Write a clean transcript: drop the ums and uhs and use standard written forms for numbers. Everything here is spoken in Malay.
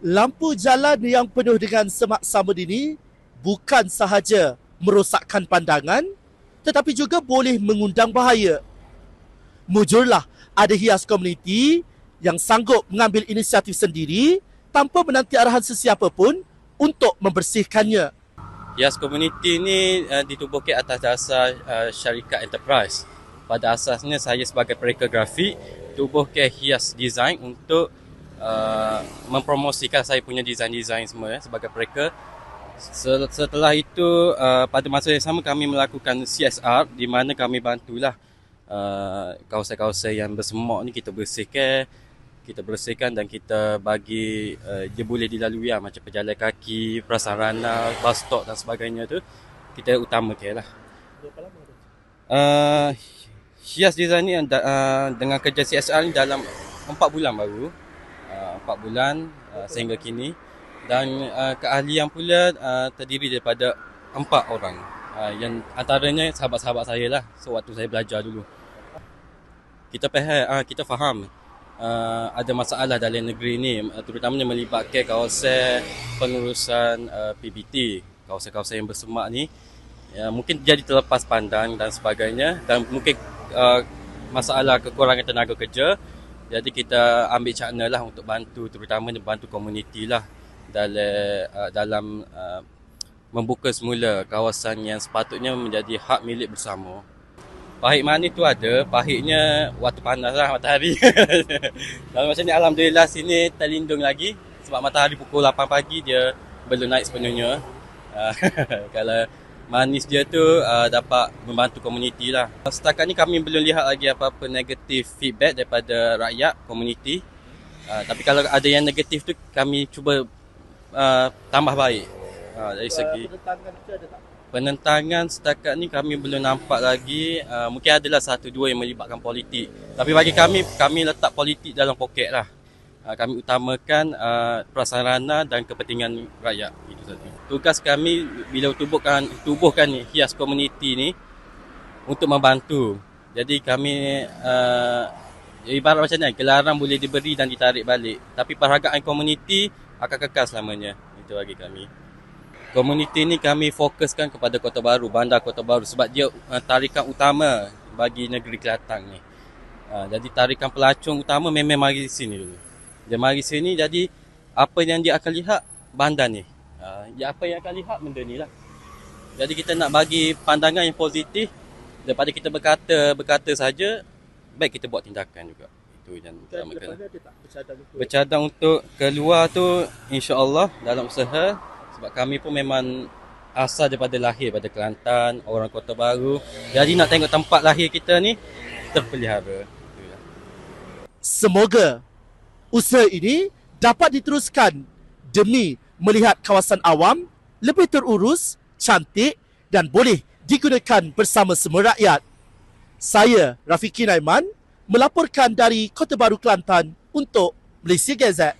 Lampu jalan yang penuh dengan semak samud ini bukan sahaja merosakkan pandangan, tetapi juga boleh mengundang bahaya. Mujurlah ada hias komuniti yang sanggup mengambil inisiatif sendiri tanpa menanti arahan sesiapa pun untuk membersihkannya. Hias komuniti ni ditubuhkan atas dasar syarikat enterprise. Pada asasnya saya sebagai pereka grafik tubuhkan hias design untuk mempromosikan saya punya design-design semua sebagai pereka. Setelah itu pada masa yang sama kami melakukan CSR di mana kami bantulah kawasan-kawasan yang bersemak ni kita bersihkan dan kita bagi dia boleh dilalui macam pejalan kaki, prasarana, bus stop dan sebagainya tu kita utamakan lah. Hias design ni dengan kerja CSR ni dalam 4 bulan baru. 4 bulan sehingga kini, dan keahlian pula terdiri daripada 4 orang yang antaranya sahabat-sahabat saya lah sewaktu saya belajar dulu. Kita faham ada masalah dalam negeri ni, terutamanya melibatkan kawasan pengurusan PBT, kawasan-kawasan yang bersemak ni mungkin jadi terlepas pandang dan sebagainya, dan mungkin masalah kekurangan tenaga kerja. Jadi kita ambil cakna lah untuk bantu, terutama bantu komuniti lah dalam membuka semula kawasan yang sepatutnya menjadi hak milik bersama. Pahit manis tu ada, pahitnya waktu panas lah matahari. Kalau macam ni alhamdulillah sini terlindung lagi sebab matahari pukul 8 pagi dia belum naik sepenuhnya. Kalau manis dia tu dapat membantu komuniti lah. Setakat ni kami belum lihat lagi apa-apa negatif feedback daripada rakyat komuniti. Tapi kalau ada yang negatif tu kami cuba tambah baik. Dari segi penentangan setakat ni kami belum nampak lagi. Mungkin adalah 1-2 yang melibatkan politik. Tapi bagi kami letak politik dalam poket lah. Kami utamakan prasarana dan kepentingan rakyat. Itu saja. Tugas kami bila tubuhkan hias komuniti ni untuk membantu. Jadi kami ibarat macam ni, gelaran boleh diberi dan ditarik balik. Tapi perhargaan komuniti akan kekal selamanya. Itu bagi kami. Komuniti ni kami fokuskan kepada Kota Baru, Bandar Kota Baru sebab dia tarikan utama bagi negeri Kelantan ni. Jadi tarikan pelacung utama memang mari sini dulu. Dia mari sini, jadi apa yang dia akan lihat bandar ni. Apa yang akan lihat benda ni lah. Jadi kita nak bagi pandangan yang positif daripada kita berkata saja, baik kita buat tindakan juga. Itu yang utamakan. Bercadang untuk keluar tu insya-Allah dalam usaha, sebab kami pun memang asal daripada lahir pada Kelantan, orang Kota Baru. Jadi nak tengok tempat lahir kita ni terpelihara. Semoga usaha ini dapat diteruskan demi melihat kawasan awam lebih terurus, cantik dan boleh digunakan bersama semua rakyat. Saya Rafiki Naiman melaporkan dari Kota Baru Kelantan untuk Malaysia Gazette.